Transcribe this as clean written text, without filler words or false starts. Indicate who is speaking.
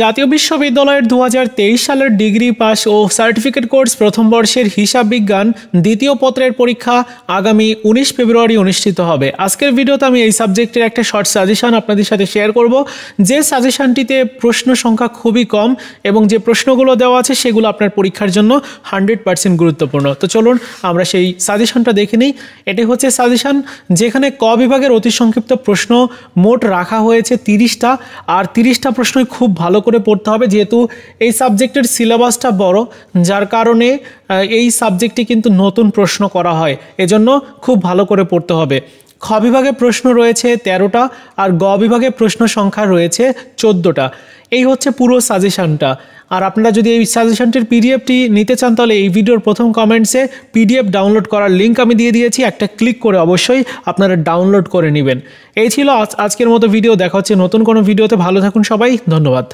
Speaker 1: জাতীয় বিশ্ববিদ্যালয়ের 2023 সালের ডিগ্রি পাস ও সার্টিফিকেট কোর্স প্রথম বর্ষের হিসাব বিজ্ঞান দ্বিতীয় পত্রের পরীক্ষা আগামী 19 ফেব্রুয়ারি অনুষ্ঠিত হবে। আজকের ভিডিওতে আমি এই সাবজেক্টের একটা শর্ট সাজেশন আপনাদের সাথে শেয়ার করব, যে সাজেশনটিতে প্রশ্ন সংখ্যা খুবই কম এবং যে প্রশ্নগুলো দেওয়া আছে সেগুলো আপনার পরীক্ষার জন্য 100% গুরুত্বপূর্ণ। তো চলুন আমরা সেই সাজেশনটা দেখে নিই। এটি হচ্ছে সাজেশন, যেখানে ক বিভাগের অতি সংক্ষিপ্ত প্রশ্ন মোট রাখা হয়েছে 30টা, আর 30টা প্রশ্নই খুব ভালো করে পড়তে হবে, যেহেতু এই সাবজেক্টের সিলেবাসটা বড়, যার কারণে এই সাবজেক্টে কিন্তু নতুন প্রশ্ন করা হয়, এজন্য খুব ভালো করে পড়তে হবে। খ বিভাগে প্রশ্ন রয়েছে 13টা আর গ বিভাগে প্রশ্ন সংখ্যা রয়েছে 14টা। এই হচ্ছে পুরো সাজেশনটা। আর আপনারা যদি এই সাজেশনটির পিডিএফটি নিতে চান তাহলে এই ভিডিওর প্রথম কমেন্টসে পিডিএফ ডাউনলোড করার লিঙ্ক আমি দিয়ে দিয়েছি, একটা ক্লিক করে অবশ্যই আপনারা ডাউনলোড করে নেবেন। এই ছিল আজকের মতো ভিডিও। দেখা হচ্ছে নতুন কোনো ভিডিওতে। ভালো থাকুন সবাই, ধন্যবাদ।